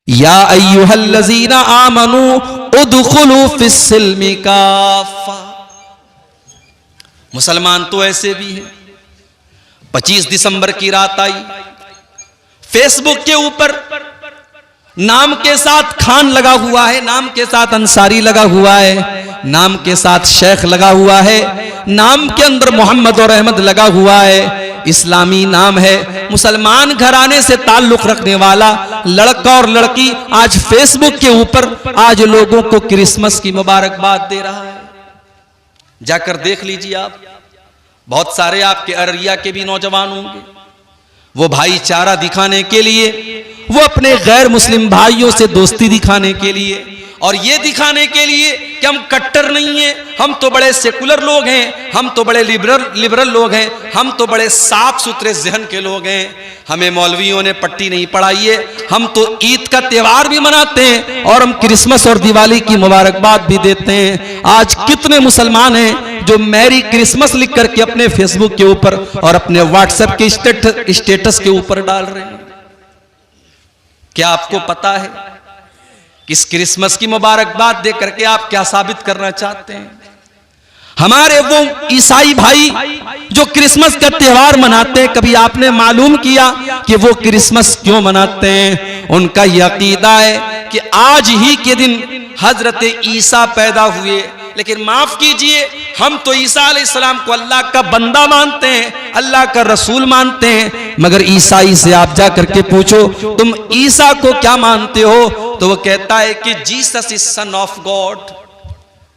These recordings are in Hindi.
या अय्युहल्लज़ीना आमनू उदखुलू फिस्सिल्मि काफ़ा। मुसलमान तो ऐसे भी हैं। 25 दिसंबर की रात आई, फेसबुक के ऊपर नाम के साथ खान लगा हुआ है, नाम के साथ अंसारी लगा हुआ है, नाम के साथ शेख लगा हुआ है, नाम के अंदर मोहम्मद और अहमद लगा हुआ है, इस्लामी नाम है। मुसलमान घराने से ताल्लुक रखने वाला लड़का और लड़की आज फेसबुक के ऊपर आज लोगों को क्रिसमस की मुबारकबाद दे रहा है। जाकर देख लीजिए आप, बहुत सारे आपके अररिया के भी नौजवान होंगे, वो भाईचारा दिखाने के लिए, वो अपने गैर मुस्लिम भाइयों से दोस्ती दिखाने के लिए और ये दिखाने के लिए कि हम कट्टर नहीं हैं, हम तो बड़े सेकुलर लोग हैं, हम तो बड़े लिबरल लोग हैं, हम तो बड़े साफ सुथरे जहन के लोग हैं, हमें मौलवियों ने पट्टी नहीं पढ़ाई है, हम तो ईद का त्योहार भी मनाते हैं और हम क्रिसमस और दिवाली की मुबारकबाद भी देते हैं। आज कितने मुसलमान हैं जो मैरी क्रिसमस लिख करके अपने फेसबुक के ऊपर और अपने व्हाट्सएप के स्टेटस के ऊपर डाल रहे हैं। क्या आपको पता है कि इस क्रिसमस की मुबारकबाद दे करके आप क्या साबित करना चाहते हैं? हमारे वो ईसाई भाई जो क्रिसमस का त्योहार मनाते हैं, कभी आपने मालूम किया कि वो क्रिसमस क्यों मनाते हैं? उनका यह अकीदा है कि आज ही के दिन हजरत ईसा पैदा हुए, लेकिन माफ कीजिए, हम तो ईसा अलैहिस्सलाम को अल्लाह का बंदा मानते हैं, अल्लाह का रसूल मानते हैं, मगर ईसाई से आप जा करके पूछो तुम ईसा को क्या मानते हो, तो वो कहता है कि Jesus is son of God.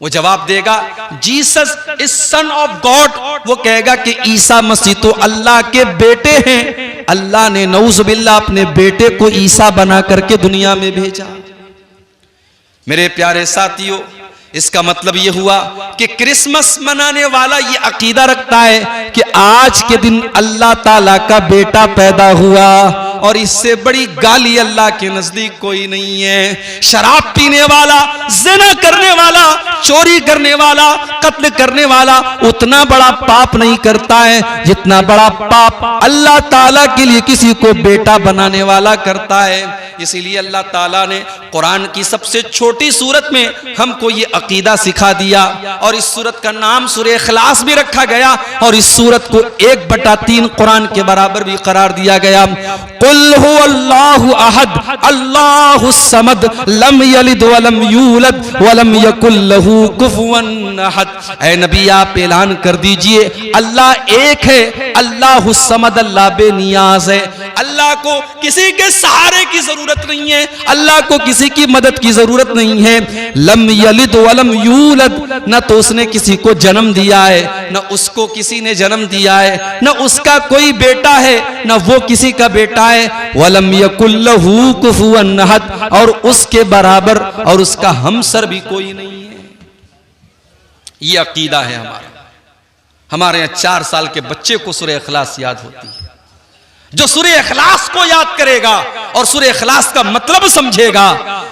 वो जवाब देगा Jesus is son of God, वो कहेगा कि ईसा मसीह तो अल्लाह के बेटे हैं, अल्लाह ने नऊजुबिल्लाह अपने बेटे को ईसा बना करके दुनिया में भेजा। मेरे प्यारे साथियों, इसका मतलब यह हुआ कि क्रिसमस मनाने वाला यह अकीदा रखता है कि आज के दिन अल्लाह ताला का बेटा पैदा हुआ, और इससे बड़ी गाली अल्लाह के नजदीक कोई नहीं है। शराब पीने वाला, ज़िना करने वाला, चोरी करने वाला, कत्ल करने वाला उतना बड़ा पाप नहीं करता है जितना बड़ा पाप अल्लाह ताला के लिए किसी को बेटा बनाने वाला करता है। इसीलिए अल्लाह ताला ने कुरान की सबसे छोटी सूरत में हमको ये अकीदा सिखा दिया, और इस सूरत का नाम सूरह इखलास भी रखा गया, और इस सूरत को 1/3 कुरान के बराबर भी करार दिया गया। कुल हुवल्लाहु अहद अल्लाहुस समद लम यलिद वलम यूलद वलम यकुल लहू कुफुवन अहद। ऐ नबी, आप ऐलान कर दीजिए अल्लाह एक है, अल्लाहुस समद, अल्लाह बेनियाज है, अल्लाह को किसी के सहारे की जरूरत नहीं है, अल्लाह को किसी की मदद की जरूरत नहीं है। लम यलिद वलम यूलद, न तो उसने किसी को जन्म दिया है, न उसको किसी ने जन्म दिया है, न उसका कोई बेटा है, न वो किसी का बेटा है। वलम यकुल लहू कुफुवन अहद, और उसके बराबर और उसका हमसर भी कोई नहीं है। ये अकीदा है हमारा। हमारे यहाँ 4 साल के बच्चे को सूरह इखलास याद होती है। जो सूरह इखलास को याद करेगा और सूरह इखलास का मतलब समझेगा,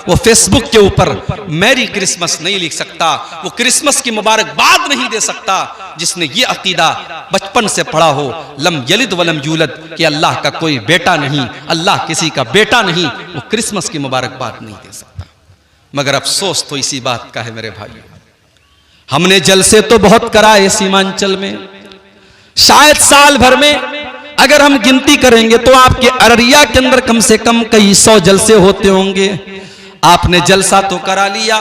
वो फेसबुक के ऊपर मैरी क्रिसमस नहीं लिख सकता, वो क्रिसमस की मुबारकबाद नहीं दे सकता, जिसने ये अकीदा बचपन से पढ़ा हो, लम यलिद वलम यूलद, कि अल्लाह का कोई बेटा नहीं, अल्लाह किसी का बेटा नहीं, वो क्रिसमस की मुबारकबाद नहीं दे सकता। मगर अफसोस तो इसी बात का है मेरे भाई, हमने जलसे तो बहुत कराए सीमांचल में, शायद साल भर में अगर हम गिनती करेंगे तो आपके अररिया के अंदर कम से कम कई 100 जलसे होते होंगे। आपने जलसा तो करा लिया,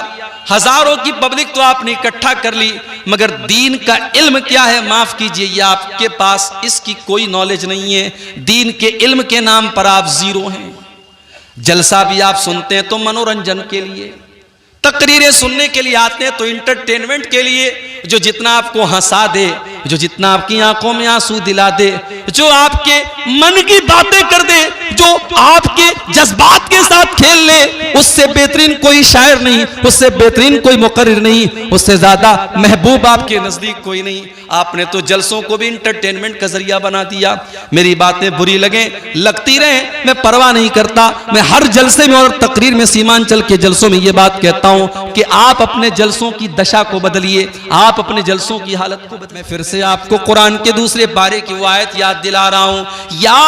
हजारों की पब्लिक तो आपने इकट्ठा कर ली, मगर दीन का इल्म क्या है, माफ कीजिए, ये आपके पास इसकी कोई नॉलेज नहीं है। दीन के इल्म के नाम पर आप जीरो हैं। जलसा भी आप सुनते हैं तो मनोरंजन के लिए, तकरीरें सुनने के लिए आते हैं तो इंटरटेनमेंट के लिए, जो जितना आपको हंसा दे, जो जितना आपकी आंखों में आंसू दिला दे, जो आपके मन की बातें कर दे, जो आपके जज्बात के साथ खेल ले, उससे बेहतरीन कोई शायर नहीं, उससे बेहतरीन कोई मुकर्रिर नहीं, उससे ज्यादा महबूब आपके नजदीक कोई नहीं। आपने तो जलसों को भी इंटरटेनमेंट का जरिया बना दिया। मेरी बातें बुरी लगे लगती रहे, मैं परवाह नहीं करता। मैं हर जलसे में और तकरीर में, सीमांचल के जलसों में ये बात कहता हूं कि आप अपने जलसों की दशा को बदलिए, आप अपने जलसों की हालत को बदलिए। मैं फिर से आपको कुरान के दूसरे पारे की वो आयत याद दिला रहा हूं, या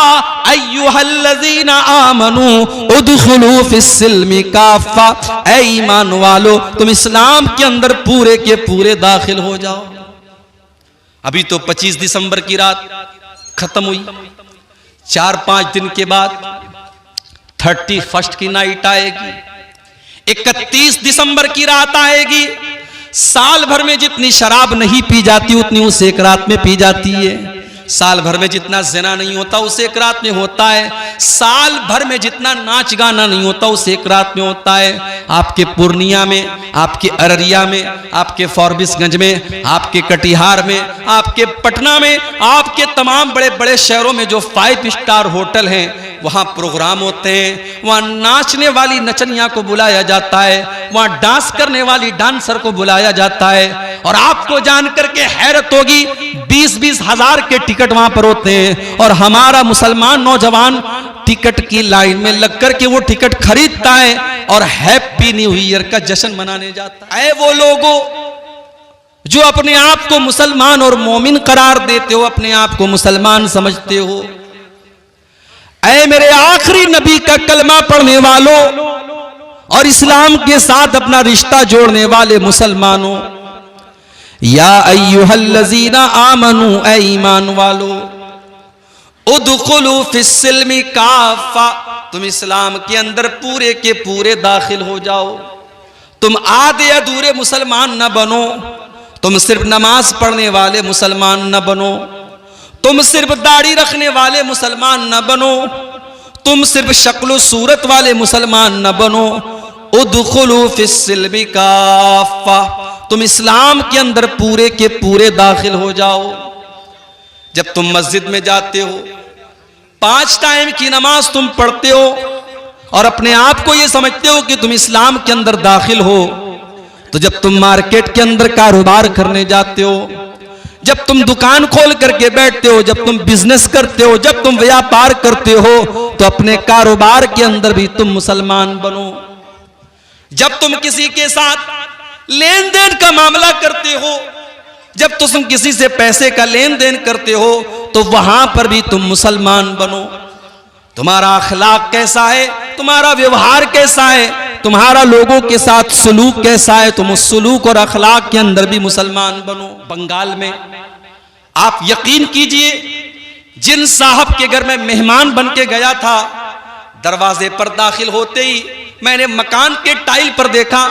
अय्युहल्लज़ीना आमनू उदखुलू फिस्सिल्मि काफ़ा, ऐ ईमान वालो तुम इस्लाम के अंदर पूरे के पूरे दाखिल हो जाओ। अभी तो 25 दिसंबर की रात खत्म हुई, 4-5 दिन के बाद 31 की नाइट आएगी, 31 दिसंबर की रात आएगी। साल भर में जितनी शराब नहीं पी जाती उतनी उस एक रात में पी जाती है। साल भर में जितना ज़िना नहीं होता उस एक रात में होता है। साल भर में जितना नाच गाना नहीं होता उस एक रात में होता है। आपके पूर्णिया में, आपके अररिया में, आपके फॉरबिसगंज में, आपके कटिहार में, आपके पटना में, आपके तमाम बड़े बड़े शहरों में जो 5 स्टार होटल हैं वहां प्रोग्राम होते हैं। वहां नाचने वाली नचनिया को बुलाया जाता है, वहां डांस करने वाली डांसर को बुलाया जाता है। और आपको जानकर के हैरत होगी 20-20 हजार के टिकट वहां पर होते हैं और हमारा मुसलमान नौजवान टिकट की लाइन में लगकर के वो टिकट खरीदता है और हैप्पी न्यू ईयर का जश्न मनाने जाता है। वो लोगों जो अपने आप को मुसलमान और मोमिन करार देते हो, अपने आप को मुसलमान समझते हो, ऐ मेरे आखिरी नबी का कलमा पढ़ने वालों और इस्लाम के साथ अपना रिश्ता जोड़ने वाले मुसलमानों, या अय्युहल्लज़ीना आमनू, ऐ ईमान वालो, उदखुलू फिस्सिल्मि काफ़ा, तुम इस्लाम के अंदर पूरे के पूरे दाखिल हो जाओ। तुम आधे अधूरे मुसलमान न बनो, तुम सिर्फ नमाज पढ़ने वाले मुसलमान न बनो, तुम सिर्फ दाढ़ी रखने वाले मुसलमान न बनो, तुम सिर्फ शक्ल सूरत वाले मुसलमान न बनो। उदखुलू फिस्सिल्मि काफ़ा, तुम इस्लाम के अंदर पूरे के पूरे दाखिल हो जाओ। जब तुम मस्जिद में जाते हो, 5 टाइम की नमाज तुम पढ़ते हो और अपने आप को ये समझते हो कि तुम इस्लाम के अंदर दाखिल हो, तो जब तुम मार्केट के अंदर कारोबार करने जाते हो, जब तुम दुकान खोल करके बैठते हो, जब तुम बिजनेस करते हो, जब तुम व्यापार करते हो, तो अपने कारोबार के अंदर भी तुम मुसलमान बनो। जब तुम किसी के साथ लेन देन का मामला करते हो, जब तुम किसी से पैसे का लेन देन करते हो, तो वहां पर भी तुम मुसलमान बनो। तुम्हारा अखलाक कैसा है, तुम्हारा व्यवहार कैसा है, तुम्हारा लोगों के साथ सलूक कैसा है, तुम उस सलूक और अखलाक के अंदर भी मुसलमान बनो। बंगाल में आप यकीन कीजिए, जिन साहब के घर में मेहमान बन के गया था, दरवाजे पर दाखिल होते ही मैंने मकान के टाइल पर देखा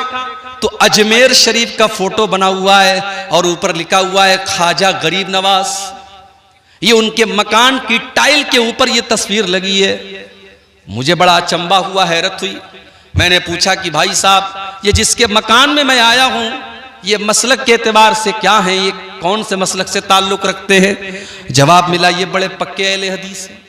तो अजमेर शरीफ का फोटो बना हुआ है और ऊपर लिखा हुआ है ख्वाजा गरीब नवाज। ये उनके मकान की टाइल के ऊपर ये तस्वीर लगी है। मुझे बड़ा अचंबा हुआ, हैरत हुई। मैंने पूछा कि भाई साहब, ये जिसके मकान में मैं आया हूं, ये मसलक के एतबार से क्या है, ये कौन से मसलक से ताल्लुक रखते हैं? जवाब मिला, ये बड़े पक्के अहले हदीस हैं।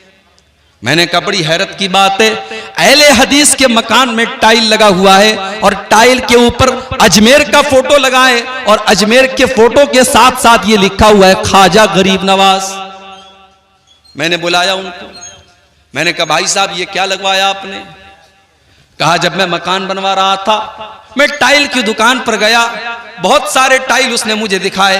मैंने कहा बड़ी हैरत की बात है, अहले हदीस के मकान में टाइल लगा हुआ है और टाइल के ऊपर अजमेर का फोटो लगा है और अजमेर के फोटो के साथ साथ ये लिखा हुआ है ख्वाजा गरीब नवाज। मैंने बुलाया उनको, मैंने कहा भाई साहब ये क्या लगवाया आपने? कहा जब मैं मकान बनवा रहा था, मैं टाइल की दुकान पर गया, बहुत सारे टाइल उसने मुझे दिखाए,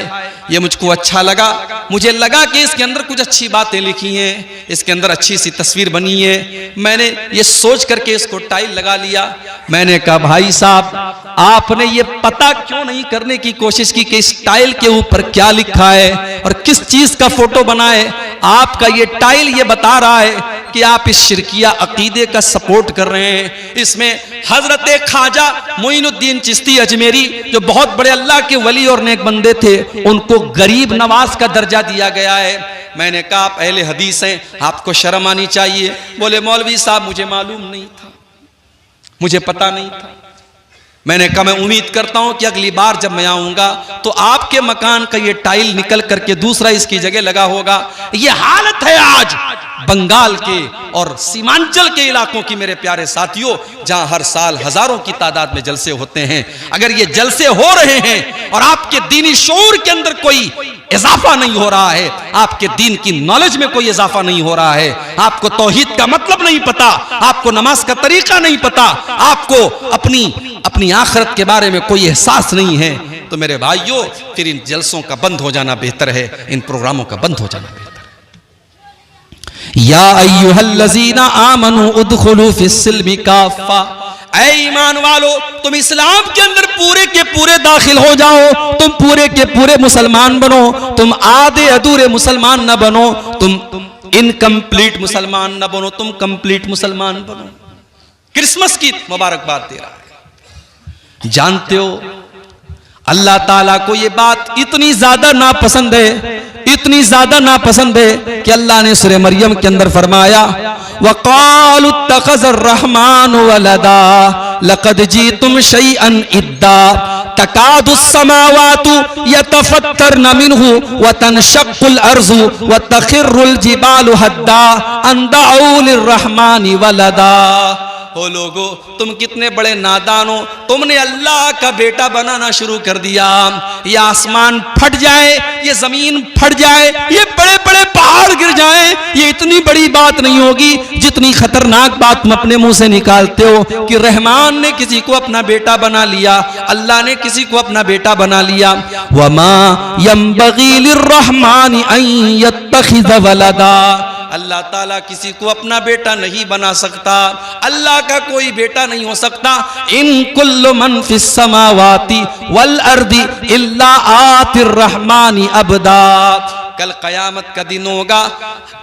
ये मुझको अच्छा लगा, मुझे लगा कि इसके अंदर कुछ अच्छी बातें लिखी हैं, इसके अंदर अच्छी सी तस्वीर बनी है, मैंने ये सोच करके इसको टाइल लगा लिया। मैंने कहा भाई साहब, आपने ये पता क्यों नहीं करने की कोशिश की कि इस टाइल के ऊपर क्या लिखा है और किस चीज का फोटो बना है? आपका ये टाइल ये बता रहा है कि आप इस शिरकिया अकीदे का सपोर्ट कर रहे हैं। इसमें हजरत ख्वाजा मोइनुद्दीन चिश्ती अजमेरी, जो बहुत बड़े अल्लाह के वली और नेक बंदे थे, उनको गरीब नवाज का दर्जा दिया गया है। मैंने कहा आप अहले हदीस हैं, आपको शर्म आनी चाहिए। बोले मौलवी साहब मुझे मालूम नहीं था, मुझे पता नहीं था। मैंने कहा मैं उम्मीद करता हूं कि अगली बार जब मैं आऊंगा तो आपके मकान का ये टाइल निकल करके दूसरा इसकी जगह लगा होगा। ये हालत है आज बंगाल के और सीमांचल के इलाकों की मेरे प्यारे साथियों, जहां हर साल हजारों की तादाद में जलसे होते हैं, अगर ये जलसे हो रहे हैं और आपके दीनी शऊर के अंदर कोई इजाफा नहीं हो रहा है, आपके दीन की नॉलेज में कोई इजाफा नहीं हो रहा है, आपको तौहीद का मतलब नहीं पता, आपको नमाज का तरीका नहीं पता, आपको अपनी आखिरत के बारे में कोई एहसास नहीं है, तो मेरे भाइयों फिर इन जलसों का बंद हो जाना बेहतर है, इन प्रोग्रामों का बंद हो जाना बेहतर है। या अय्युहल्लज़ीना आमनू उदखुलू फिस्सिल्मि काफ़ा, ऐ ईमान वालो तुम इस्लाम के अंदर पूरे के पूरे दाखिल हो जाओ, तुम पूरे के पूरे मुसलमान बनो, तुम आधे अधूरे मुसलमान न बनो, तुम इनकम्प्लीट मुसलमान न बनो, तुम कंप्लीट मुसलमान बनो। क्रिसमस की मुबारकबाद दे रहा है। जानते हो अल्लाह ताला को ये बात इतनी ज्यादा नापसंद है, इतनी ज्यादा नापसंद है कि अल्लाह ने सूरह मरियम के अंदर फरमाया, वक़ालु इत्तख़ज़र रहमान वलदा लक़द जीतुम शैअन इद्दा तकादुस समावातु यतफ़त्तरन मिन्हु व तनशक़्क़ुल अर्ज़ु व तख़िर्रुल जिबालु हद्दा अन दअू लिर्रहमानि वलदा। हो लोगो तुम कितने बड़े नादान हो, तुमने अल्लाह का बेटा बनाना शुरू कर दिया। ये आसमान फट जाए, ये जमीन फट जाए, ये बड़े बड़े पहाड़ गिर जाएं, ये इतनी बड़ी बात नहीं होगी जितनी खतरनाक बात तुम अपने मुंह से निकालते हो कि रहमान ने किसी को अपना बेटा बना लिया, अल्लाह ने किसी को अपना बेटा बना लिया। वमा यंबगी लिर्रहमानि अन यत्तखिज़ वलदा, अल्लाह ताला किसी को अपना बेटा नहीं बना सकता, अल्लाह का कोई बेटा नहीं हो सकता। इन कुल्लु मन फिस समावाति वल अर्दी इल्ला आतिर रहमानी अबदा। कल कयामत का दिन होगा,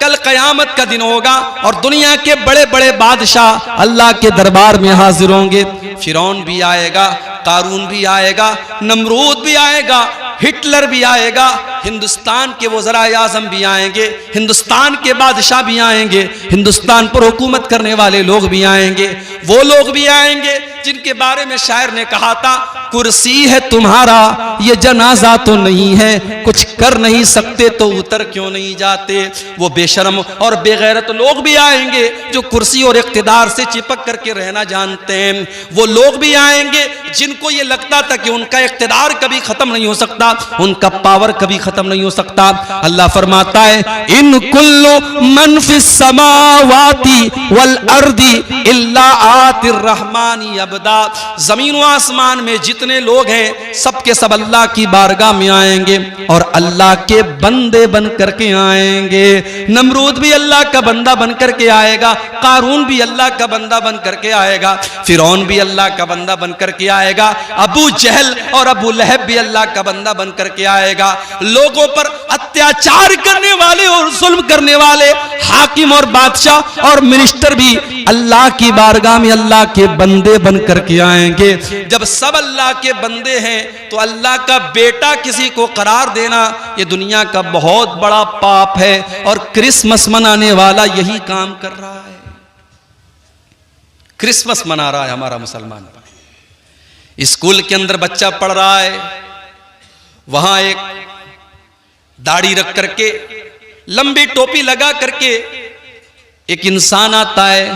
कल कयामत का दिन होगा और दुनिया के बड़े बड़े बादशाह अल्लाह के दरबार में हाजिर होंगे। फिरौन भी आएगा, कारून भी आएगा, नमरूद भी आएगा, हिटलर भी आएगा, हिंदुस्तान के वज़राए आज़म भी आएंगे, हिंदुस्तान के बादशाह भी आएंगे, हिंदुस्तान पर हुकूमत करने वाले लोग भी आएंगे। वो लोग भी आएंगे जिनके बारे में शायर ने कहा था, कुर्सी है तुम्हारा ये जनाजा तो नहीं है, कुछ कर नहीं सकते तो उतर क्यों नहीं जाते। वो बेशर्म और बेगैरत लोग भी आएंगे जो कुर्सी और इख्तिदार से चिपक करके रहना जानते हैं। वो लोग भी आएंगे जिनको ये लगता था कि उनका इख्तिदार कभी खत्म नहीं हो सकता, उनका पावर कभी खत्म नहीं हो सकता। अल्लाह फरमाता है, इन कुल्लु मन फिस समावाति वल अर्दी इल्ला आतिर रहमानी अबदा। जमीन व आसमान में जितने लोग हैं सबके सब अल्लाह की बारगाह में आएंगे और अल्लाह के बंदे बन करके आएंगे। नमरूद भी अल्लाह का बंदा बन करके आएगा, कारून भी अल्लाह का बंदा बन करके आएगा, फिरौन भी अल्लाह का बंदा बन करके आएगा, अबू जहल और अबू लहब भी अल्लाह का बंदा बन करके आएगा। लोगों पर अत्याचार करने वाले और जुल्म करने वाले हाकिम और बादशाह और मिनिस्टर भी अल्लाह की बारगाह में अल्लाह के बंदे बन करके आएंगे। जब सब अल्लाह के बंदे हैं तो अल्लाह का बेटा किसी को करार देना ये दुनिया का बहुत बड़ा पाप है और क्रिसमस मनाने वाला यही काम कर रहा है। क्रिसमस मना रहा है हमारा मुसलमान। स्कूल के अंदर बच्चा पढ़ रहा है, वहां एक दाढ़ी रख करके लंबी टोपी लगा करके एक इंसान आता है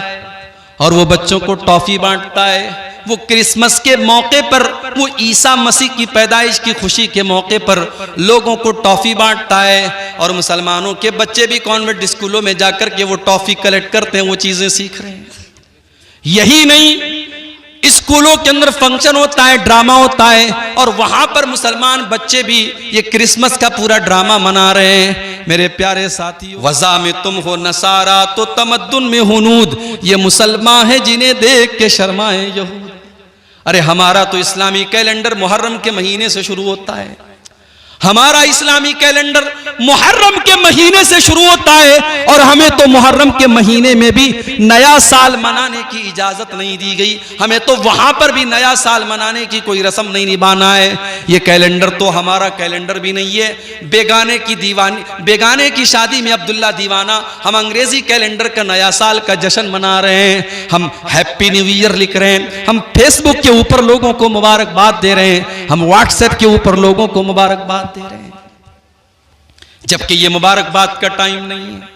और वो बच्चों को टॉफी बांटता है। वो क्रिसमस के मौके पर, वो ईसा मसीह की पैदाइश की खुशी के मौके पर लोगों को टॉफी बांटता है और मुसलमानों के बच्चे भी कॉन्वेंट स्कूलों में जाकर के वो टॉफी कलेक्ट करते हैं, वो चीजें सीख रहे हैं। यही नहीं, स्कूलों के अंदर फंक्शन होता है, ड्रामा होता है और वहां पर मुसलमान बच्चे भी ये क्रिसमस का पूरा ड्रामा मना रहे हैं। मेरे प्यारे साथियों, वज़ा में तुम हो नसारा तो तमद्दुन में हुनूद, ये मुसलमान है जिन्हें देख के शर्माए यहूद। अरे हमारा तो इस्लामी कैलेंडर मुहर्रम के महीने से शुरू होता है, हमारा इस्लामी कैलेंडर मुहर्रम के महीने से शुरू होता है और हमें तो मुहर्रम के महीने में भी नया साल मनाने की इजाजत नहीं दी गई। हमें तो वहां पर भी नया साल मनाने की कोई रस्म नहीं निभाना है। ये कैलेंडर तो हमारा कैलेंडर भी नहीं है। बेगाने की दीवानी, बेगाने की शादी में अब्दुल्ला दीवाना, हम अंग्रेजी कैलेंडर का नया साल का जश्न मना रहे हैं, हम हैप्पी न्यू ईयर लिख रहे हैं, हम फेसबुक के ऊपर लोगों को मुबारकबाद दे रहे हैं, हम व्हाट्सएप के ऊपर लोगों को मुबारकबाद दे रहे हैं, जबकि ये मुबारकबाद का टाइम नहीं है।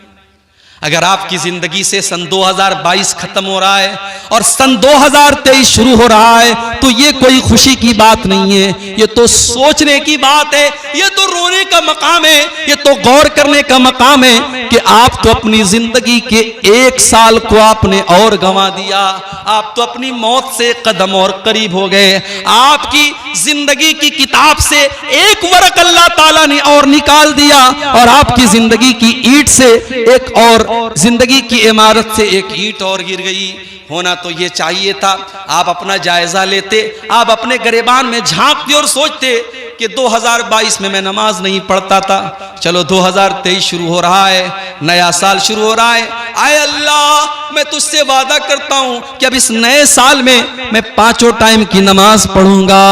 अगर आपकी जिंदगी से सन 2022 खत्म हो रहा है और सन 2023 शुरू हो रहा है, तो ये कोई खुशी की बात नहीं है, ये तो सोचने की बात है, ये तो रोने का मकाम है, ये तो गौर करने का मकाम है कि आप तो अपनी जिंदगी के 1 साल को आपने और गंवा दिया, आप तो अपनी मौत से कदम और करीब हो गए, आपकी जिंदगी की किताब से एक वर्क अल्लाह ताला ने और निकाल दिया और आपकी जिंदगी की ईंट से एक और जिंदगी की इमारत से एक ईंट और गिर गई। होना तो ये चाहिए था, आप अपना जायजा लेते, आप अपने गिरेबान में झांकते और सोचते कि 2022 में मैं नमाज नहीं पढ़ता था, चलो 2023 शुरू हो रहा है, नया साल शुरू हो रहा है, आए अल्लाह मैं तुझसे वादा करता हूं कि अब इस नए साल में मैं 5 टाइम की नमाज पढ़ूंगा।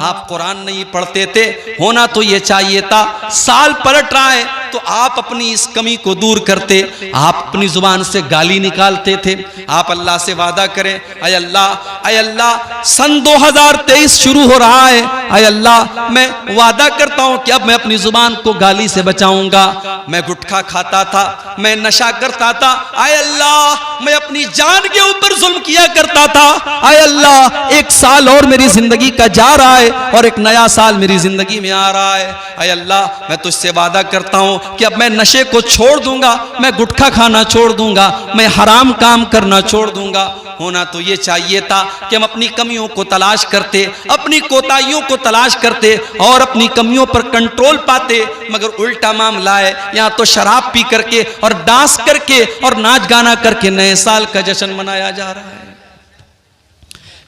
आप कुरान नहीं पढ़ते थे, होना तो ये चाहिए था, साल पलट रहा है तो आप अपनी इस कमी को दूर करते, आप अपनी जुबान से गाली निकालते थे, आप अल्लाह से वादा करें, आए अल्लाह सन 2023 शुरू हो रहा है, आए अल्लाह मैं वादा करता हूं कि अब मैं अपनी जुबान को गाली से बचाऊंगा, मैं गुटखा खाता था, मैं नशा करता था, आए अल्लाह मैं अपनी जान के ऊपर जुल्म किया करता था, आए अल्लाह 1 साल और मेरी जिंदगी का जा रहा है और एक नया साल मेरी जिंदगी में आ रहा है, आए अल्लाह मैं तुझसे वादा करता हूं कि अब मैं नशे को छोड़ दूंगा, मैं गुटखा खाना छोड़ दूंगा, मैं हराम काम करना छोड़ दूंगा। होना तो ये चाहिए था कि हम अपनी कमियों को तलाश करते, अपनी कोताहियों को तलाश करते और अपनी कमियों पर कंट्रोल पाते, मगर उल्टा मामला है, यहाँ तो शराब पी करके और डांस करके और नाच गाना करके नए साल का जश्न मनाया जा रहा है।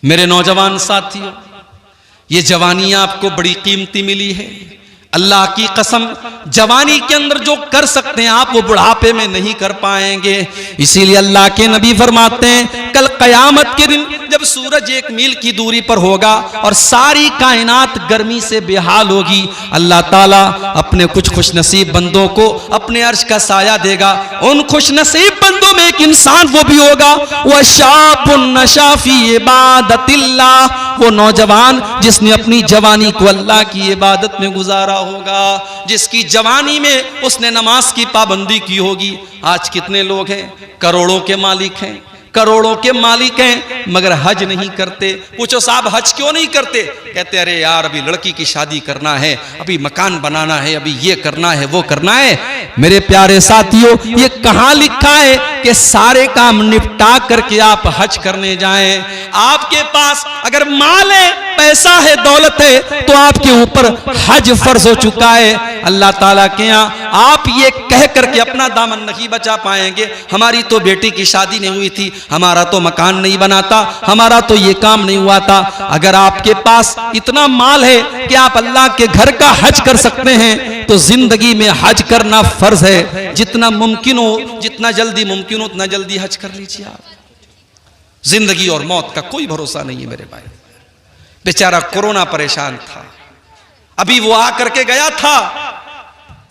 मेरे नौजवान साथियों, ये जवानी आपको बड़ी कीमती मिली है, अल्लाह की कसम जवानी के अंदर जो कर सकते हैं आप वो बुढ़ापे में नहीं कर पाएंगे। इसीलिए अल्लाह के नबी फरमाते हैं कल कयामत के दिन जब सूरज 1 मील की दूरी पर होगा और सारी कायनात गर्मी से बेहाल होगी, अल्लाह ताला अपने कुछ खुशनसीब बंदों को अपने अर्श का साया देगा। उन खुशनसीब बंदों में एक इंसान वो भी होगा, वह शाबुन नशा फी इबादतिल्लाह, वो नौजवान जिसने अपनी जवानी को अल्लाह की इबादत में गुजारा होगा, जिसकी जवानी में उसने नमाज की पाबंदी की होगी। आज कितने लोग हैं, करोड़ों के मालिक हैं, करोड़ों के मालिक हैं, मगर हज नहीं करते। पूछो साहब हज क्यों नहीं करते? कहते अरे यार अभी लड़की की शादी करना है, अभी मकान बनाना है, अभी ये करना है वो करना है। मेरे प्यारे साथियों, ये कहां लिखा है कि सारे काम निपटा करके आप हज करने जाएं? आपके पास अगर माल है, पैसा है, दौलत है, तो आपके ऊपर हज फर्ज हो चुका है। अल्लाह ताला के यहाँ आप ये कह करके अपना दामन नहीं बचा पाएंगे, हमारी तो बेटी की शादी नहीं हुई थी, हमारा तो मकान नहीं बना था, हमारा तो ये काम नहीं हुआ था। अगर आपके पास इतना माल है कि आप अल्लाह के घर का हज कर सकते हैं, तो जिंदगी में हज करना फर्ज है। जितना मुमकिन हो, जितना जल्दी मुमकिन हो उतना जल्दी हज कर लीजिए आप। जिंदगी और मौत का कोई भरोसा नहीं है मेरे भाई। बेचारा कोरोना परेशान था, अभी वो आकर के गया था,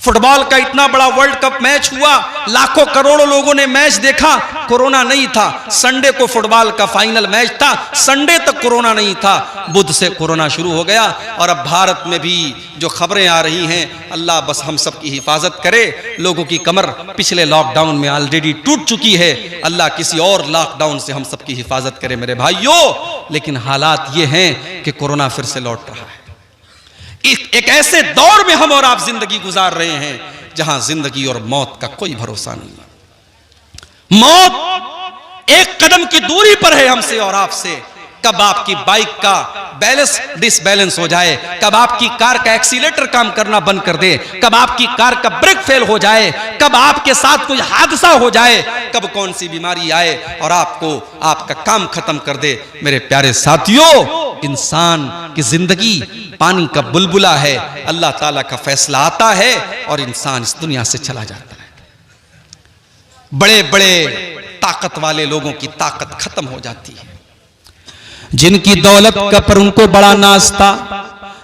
फुटबॉल का इतना बड़ा वर्ल्ड कप मैच हुआ, लाखों करोड़ों लोगों ने मैच देखा, कोरोना नहीं था। संडे को फुटबॉल का फाइनल मैच था, संडे तक कोरोना नहीं था, बुध से कोरोना शुरू हो गया। और अब भारत में भी जो खबरें आ रही हैं, अल्लाह बस हम सब की हिफाजत करे। लोगों की कमर पिछले लॉकडाउन में ऑलरेडी टूट चुकी है, अल्लाह किसी और लॉकडाउन से हम सब की हिफाजत करे मेरे भाइयों। लेकिन हालात ये हैं कि कोरोना फिर से लौट रहा है। एक ऐसे दौर में हम और आप जिंदगी गुजार रहे हैं जहां जिंदगी और मौत का कोई भरोसा नहीं है। मौत एक कदम की दूरी पर है हमसे और आपसे। कब आपकी बाइक का बैलेंस डिसबैलेंस हो जाए, कब आपकी कार का एक्सीलेटर काम करना बंद कर दे, कब आपकी कार का ब्रेक फेल हो जाए, कब आपके साथ कोई हादसा हो जाए, कब कौन सी बीमारी आए और आपको आपका काम खत्म कर दे। मेरे प्यारे साथियों, इंसान की जिंदगी पानी का बुलबुला है, अल्लाह ताला का फैसला आता है और इंसान इस दुनिया से चला जाता है। बड़े बड़े ताकत वाले लोगों की ताकत खत्म हो जाती है, जिनकी दौलत का पर उनको बड़ा नाज था,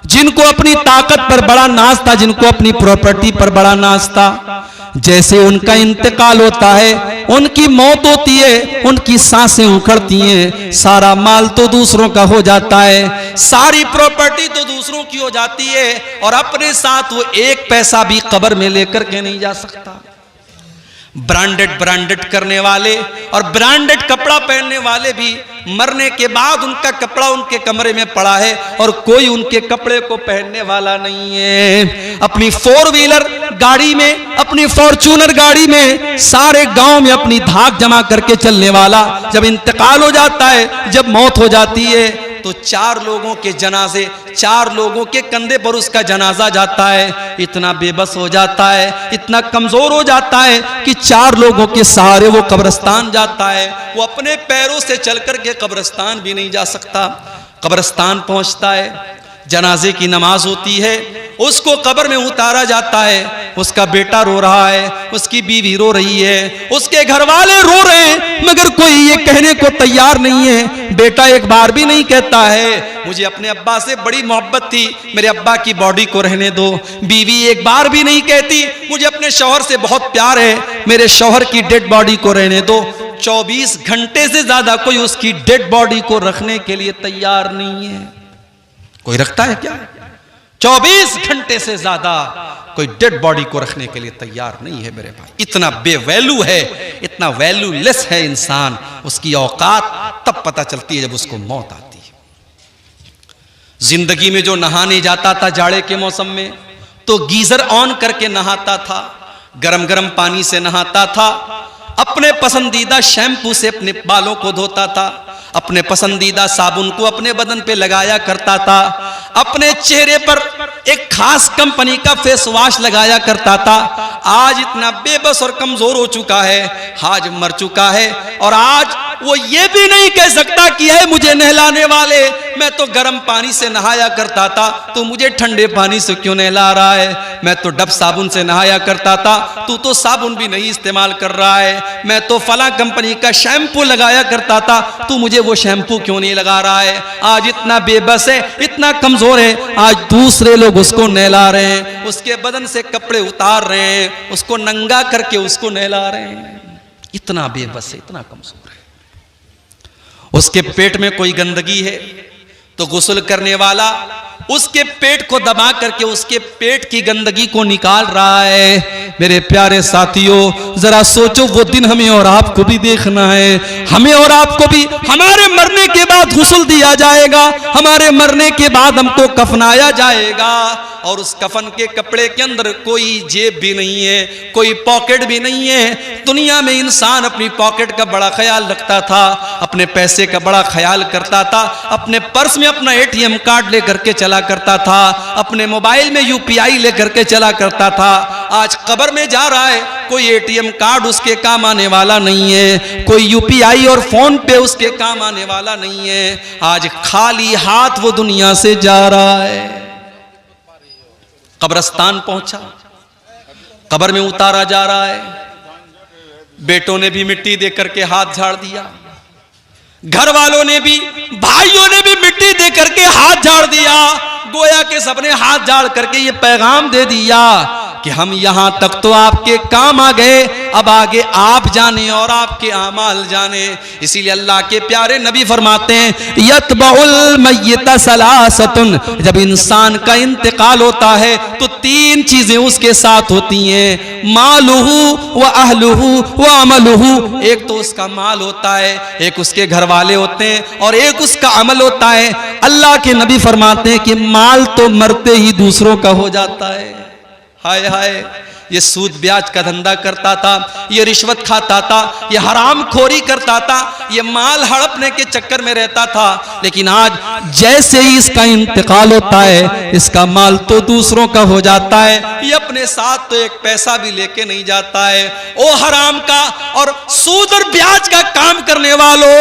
जिनको अपनी ताकत पर बड़ा नाज था, जिनको अपनी प्रॉपर्टी पर बड़ा नाज था, जैसे उनका इंतकाल होता है, उनकी मौत होती है, उनकी सांसें उखड़ती हैं, सारा माल तो दूसरों का हो जाता है, सारी प्रॉपर्टी तो दूसरों की हो जाती है और अपने साथ वो 1 पैसा भी कब्र में लेकर के नहीं जा सकता। ब्रांडेड करने वाले और ब्रांडेड कपड़ा पहनने वाले भी मरने के बाद उनका कपड़ा उनके कमरे में पड़ा है और कोई उनके कपड़े को पहनने वाला नहीं है। अपनी 4 व्हीलर गाड़ी में, अपनी फॉर्च्यूनर गाड़ी में सारे गांव में अपनी धाक जमा करके चलने वाला जब इंतकाल हो जाता है, जब मौत हो जाती है, तो 4 लोगों के जनाजे, 4 लोगों के कंधे पर उसका जनाजा जाता है। इतना बेबस हो जाता है, इतना कमजोर हो जाता है कि 4 लोगों के सहारे वो कब्रिस्तान जाता है। वो अपने पैरों से चल करके कब्रिस्तान भी नहीं जा सकता। कब्रिस्तान पहुंचता है, जनाजे की नमाज होती है, उसको कब्र में उतारा जाता है। उसका बेटा रो रहा है, उसकी बीवी रो रही है, उसके घर वाले रो रहे हैं, मगर कोई ये कहने को तैयार नहीं है। बेटा एक बार भी नहीं कहता है मुझे अपने अब्बा से बड़ी मोहब्बत थी, मेरे अब्बा की बॉडी को रहने दो। बीवी एक बार भी नहीं कहती मुझे अपने शौहर से बहुत प्यार है, मेरे शौहर की डेड बॉडी को रहने दो। 24 घंटे से ज्यादा कोई उसकी डेड बॉडी को रखने के लिए तैयार नहीं है। कोई रखता है क्या? 24 घंटे से ज्यादा कोई डेड बॉडी को रखने के लिए तैयार नहीं है मेरे भाई। इतना बेवैल्यू है, इतना वैल्यूलेस है इंसान। उसकी औकात तब पता चलती है जब उसको मौत आती है। जिंदगी में जो नहाने जाता था जाड़े के मौसम में, तो गीजर ऑन करके नहाता था, गरम गरम पानी से नहाता था, अपने पसंदीदा शैम्पू से अपने बालों को धोता था, अपने पसंदीदा साबुन को अपने बदन पे लगाया करता था, अपने चेहरे पर एक खास कंपनी का फेस वॉश लगाया करता था। आज इतना बेबस और कमजोर हो चुका है, आज मर चुका है, और आज वो ये भी नहीं कह सकता कि है मुझे नहलाने वाले, मैं तो गर्म पानी से नहाया करता था, तो मुझे ठंडे पानी से क्यों नहला रहा है? मैं तो डब साबुन से नहाया करता था, तू तो साबुन भी नहीं इस्तेमाल कर रहा है। मैं तो फला कंपनी का शैम्पू लगाया करता था, तू मुझे वो शैम्पू क्यों नहीं लगा रहा है? आज इतना बेबस है, इतना कमजोर है, आज दूसरे लोग उसको नहला रहे हैं, उसके बदन से कपड़े उतार रहे हैं, उसको नंगा करके उसको नहला रहे हैं। इतना बेबस है, इतना कमजोर है। उसके पेट में कोई गंदगी है तो गुस्ल करने वाला उसके पेट को दबा करके उसके पेट की गंदगी को निकाल रहा है। मेरे प्यारे साथियों, जरा सोचो, वो दिन हमें और आपको भी देखना है। हमें और आपको भी हमारे मरने के बाद गुस्ल दिया जाएगा, हमारे मरने के बाद हमको कफनाया जाएगा, और उस कफन के कपड़े के अंदर कोई जेब भी नहीं है, कोई पॉकेट भी नहीं है। दुनिया में इंसान अपनी पॉकेट का बड़ा ख्याल रखता था, अपने पैसे का बड़ा ख्याल करता था, अपने पर्स में अपना ATM कार्ड लेकर के चला करता था, अपने मोबाइल में UPI लेकर के चला करता था। आज कब्र में जा रहा है, कोई ATM कार्ड उसके काम आने वाला नहीं है, कोई UPI और फोन पे उसके काम आने वाला नहीं है। आज खाली हाथ वो दुनिया से जा रहा है। कब्रिस्तान पहुंचा, कब्र में उतारा जा रहा है। बेटों ने भी मिट्टी दे करके हाथ झाड़ दिया, घर वालों ने भी, भाइयों ने भी मिट्टी दे करके हाथ झाड़ दिया। गोया के सबने हाथ झाड़ करके ये पैगाम दे दिया कि हम यहां तक तो आपके काम आ गए, अब आगे आप जाने और आपके आमाल जाने। इसीलिए अल्लाह के प्यारे नबी फरमाते हैं, यतबउल मय्यत सलासतुन, जब इंसान का इंतकाल होता है तो 3 चीजें उसके साथ होती हैं, मालुहु व अहलुहु व अमलुहु। एक तो उसका माल होता है, एक उसके घर वाले होते हैं, और एक उसका अमल होता है। अल्लाह के नबी फरमाते हैं कि माल तो मरते ही दूसरों का हो जाता है। हाय हाय, ये सूद ब्याज का धंधा करता था, ये रिश्वत खाता था, ये हराम खोरी करता था, ये माल हड़पने के चक्कर में रहता था, लेकिन आज जैसे ही इसका इंतकाल होता है, इसका माल तो दूसरों का हो जाता है, ये अपने साथ तो एक पैसा भी लेके नहीं जाता है। ओ हराम का और सूद और ब्याज का काम करने वालों,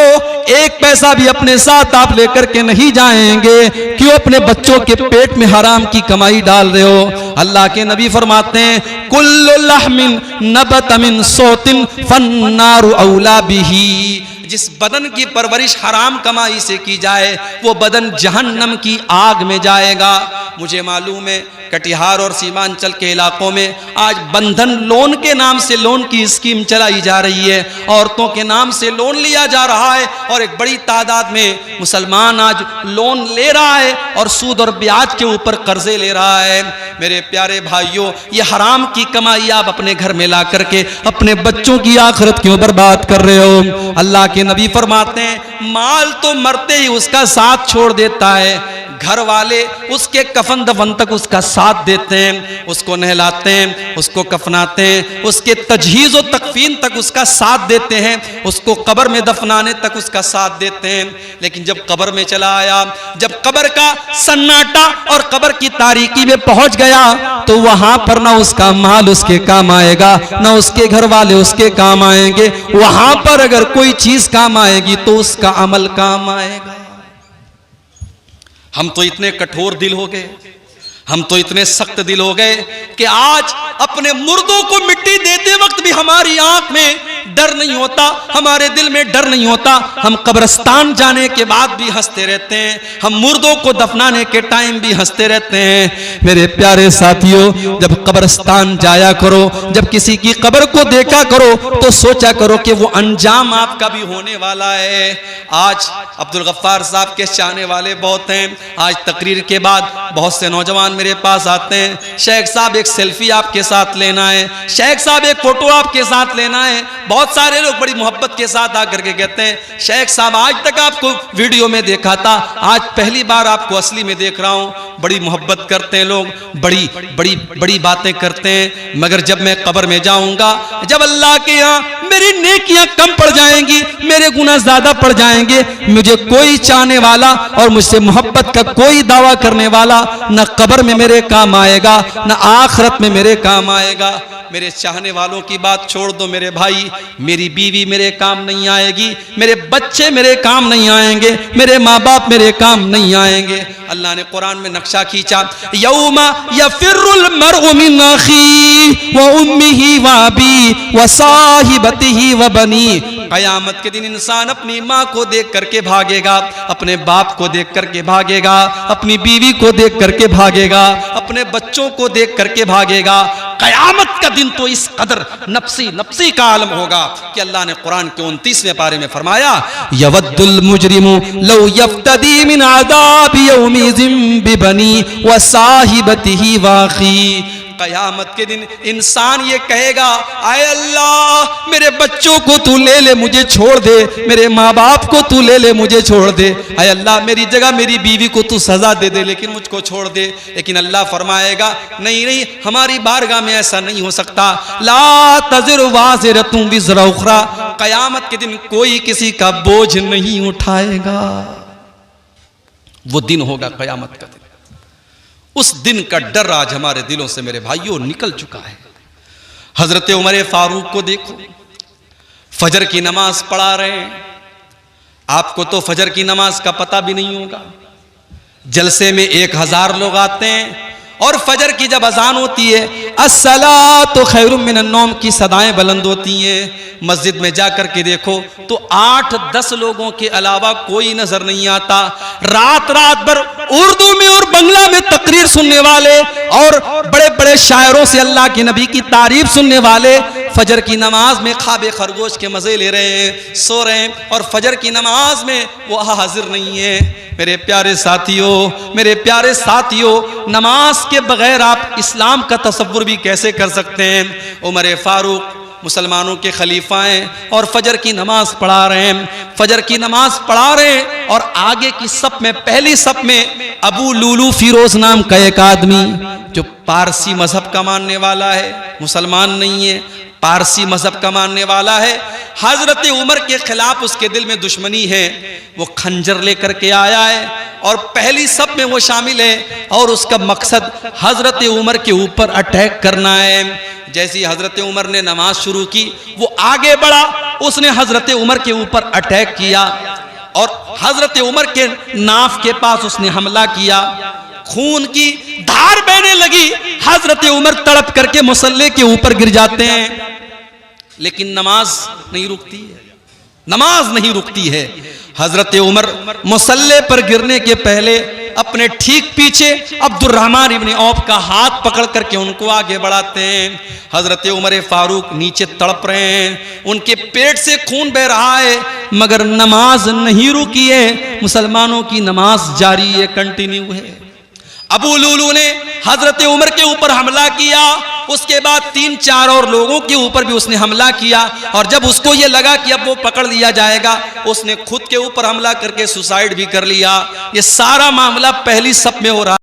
एक पैसा भी अपने साथ आप लेकर के नहीं जाएंगे, क्यों अपने बच्चों के पेट में हराम की कमाई डाल रहे हो? अल्लाह के नबी फरमाते हैं, कुल्लु लहमिन नबत मिन सौतिन फन्नारु औला बिही। जिस बदन की परवरिश हराम कमाई से की जाए वो बदन जहन्नम की आग में जाएगा। मुझे मालूम है कटिहार और सीमांचल के इलाकों में आज बंधन लोन के नाम से लोन की स्कीम चलाई जा रही है, औरतों के नाम से लोन लिया जा रहा है और एक बड़ी तादाद में मुसलमान आज लोन ले रहा है और सूद और ब्याज के ऊपर कर्जे ले रहा है। मेरे प्यारे भाइयों, ये हराम की कमाई आप अपने घर में ला करके अपने बच्चों की आखिरत क्यों बर्बाद कर रहे हो? अल्लाह के नबी फरमाते हैं माल तो मरते ही उसका साथ छोड़ देता है, घर वाले उसके कफन दफन तक उसका साथ देते हैं, उसको नहलाते हैं, उसको कफनाते हैं, उसके तजहीज़ और तकफीन तक उसका साथ देते हैं, उसको कब्र में दफनाने तक उसका साथ देते हैं। लेकिन जब कब्र में चला आया, जब कब्र का सन्नाटा और कब्र की तारीकी में पहुंच गया तो वहां पर ना उसका माल उसके काम आएगा, ना उसके घर वाले उसके काम आएंगे। वहां पर अगर कोई चीज काम आएगी तो उसका अमल काम आएगा। हम तो इतने कठोर दिल हो गए, हम तो इतने सख्त दिल हो गए कि आज अपने मुर्दों को मिट्टी देते वक्त भी हमारी आंख में डर नहीं होता, हमारे दिल में डर नहीं होता। हम कब्रिस्तान जाने के बाद भी हंसते रहते हैं, हम मुर्दों को दफनाने के टाइम भी हंसते रहते हैं। मेरे प्यारे साथियों, जब कब्रिस्तान जाया करो, जब किसी की कब्र को देखा करो तो सोचा करो कि वो अंजाम आपका भी होने वाला है। आज अब्दुल गफ्फार साहब के चाहने वाले बहुत हैं। आज तकरीर के बाद बहुत से नौजवान मेरे पास आते हैं, शेख साहब एक सेल्फी आपके साथ लेना है, शेख साहब एक फोटो आपके साथ लेना है। बहुत सारे लोग बड़ी मोहब्बत के साथ आकर के कहते हैं शेख साहब आज तक आपको वीडियो में देखा था, आज पहली बार आपको असली में देख रहा हूं। बड़ी मोहब्बत करते हैं लोग, बड़ी बड़ी बड़ी बातें करते हैं। मगर जब मैं कब्र में जाऊंगा, जब अल्लाह के यहाँ मेरी नेकियां कम पड़ जाएंगी, मेरे गुनाह ज्यादा पड़ जाएंगे, मुझे कोई चाहने वाला और मुझसे मोहब्बत का कोई दावा करने वाला न कब्र में मेरे काम आएगा न आखिरत में मेरे काम आएगा। मेरे चाहने वालों की बात छोड़ दो मेरे भाई, मेरी बीवी मेरे काम नहीं आएगी, मेरे बच्चे मेरे काम नहीं आएंगे, मेरे माँ बाप मेरे काम नहीं आएंगे। अल्लाह ने कुरान में नक्शा खींचा, यौमा यफिरुल मरउ मिन अखी व उम्मिही व अबी व साहिबतिही व बनी। कयामत के दिन इंसान अपनी माँ को देख करके भागेगा, अपने बाप को देख करके भागेगा, अपनी बीवी को देख करके भागेगा, अपने बच्चों को देख करके भागेगा। कयामत का दिन तो इस कदर नफ्सी नफ्सी का आलम होगा कि अल्लाह ने कुरान के 29वें पारे में फरमाया, यवद्दुल मुजरिमु लौ यफ्तदी मिन आदाबि यौमिज़िन बिबनी व साहिबतिही व अखी। कयामत के दिन इंसान ये कहेगा, आए अल्लाह मेरे बच्चों को तू ले ले, मुझे छोड़ दे, मेरे माँ बाप को तू ले ले, मुझे छोड़ दे, आए अल्लाह मेरी जगह मेरी बीवी को तू सजा दे दे, लेकिन मुझको छोड़ दे। लेकिन अल्लाह फरमाएगा नहीं नहीं, हमारी बारगाह में ऐसा नहीं हो सकता। ला तज़िरु वाज़िरतुन विज़रा उख़रा। कयामत के दिन कोई किसी का बोझ नहीं उठाएगा। वो दिन होगा कयामत का दिन। उस दिन का डर आज हमारे दिलों से मेरे भाइयों निकल चुका है। हजरत उमर फारूक को देखो, फजर की नमाज पढ़ा रहे हैं। आपको तो फजर की नमाज का पता भी नहीं होगा। जलसे में 1000 लोग आते हैं और फजर की जब अजान होती है, अस्सलातु खैरुम मिनन नौम की सदाएं बुलंद होती हैं। मस्जिद में जाकर के देखो तो 8-10 लोगों के अलावा कोई नजर नहीं आता। रात रात भर उर्दू में और बंगला में तकरीर सुनने वाले और बड़े बड़े शायरों से अल्लाह के नबी की तारीफ सुनने वाले फजर की नमाज में ख्वाब खरगोश के मजे ले रहे हैं, सो रहे हैं, और फजर की नमाज में वो हाजिर नहीं है। मेरे प्यारे साथियों, मेरे प्यारे साथियों, नमाज के बगैर आप इस्लाम का तसव्वुर भी कैसे कर सकते हैं? उमर फारूक मुसलमानों के खलीफा हैं और फजर की नमाज पढ़ा रहे हैं, फजर की नमाज पढ़ा रहे हैं और आगे की सफ में, पहली सफ में अबू लूलू फिरोज नाम का एक आदमी जो पारसी मजहब का मानने वाला है, मुसलमान नहीं है, पारसी मजहब का मानने वाला है। हजरत उमर के खिलाफ उसके दिल में दुश्मनी है। वो खंजर लेकर के आया है और पहली सफ में वो शामिल है और उसका मकसद हजरत उमर के ऊपर अटैक करना है। जैसे ही हजरत उमर ने नमाज शुरू की, वो आगे बढ़ा, उसने हजरत उमर के ऊपर अटैक किया और हजरत उमर के नाफ के पास उसने हमला किया। खून की धार बहने लगी, हजरत उमर तड़प करके मुसल्ले के ऊपर गिर जाते हैं, लेकिन नमाज नहीं रुकती है, नमाज नहीं रुकती है। हजरत उमर मुसल्ले पर गिरने के पहले अपने ठीक पीछे अब्दुर्रहमान इब्न औफ का हाथ पकड़ करके उनको आगे बढ़ाते हैं। हजरत उमर फारूक नीचे तड़प रहे हैं, उनके पेट से खून बह रहा है, मगर नमाज नहीं रुकी है, मुसलमानों की नमाज जारी है, कंटिन्यू है। अबू लुलू ने हजरत उमर के ऊपर हमला किया, उसके बाद 3-4 और लोगों के ऊपर भी उसने हमला किया, और जब उसको ये लगा कि अब वो पकड़ लिया जाएगा, उसने खुद के ऊपर हमला करके सुसाइड भी कर लिया। ये सारा मामला पहली सफ में हो रहा।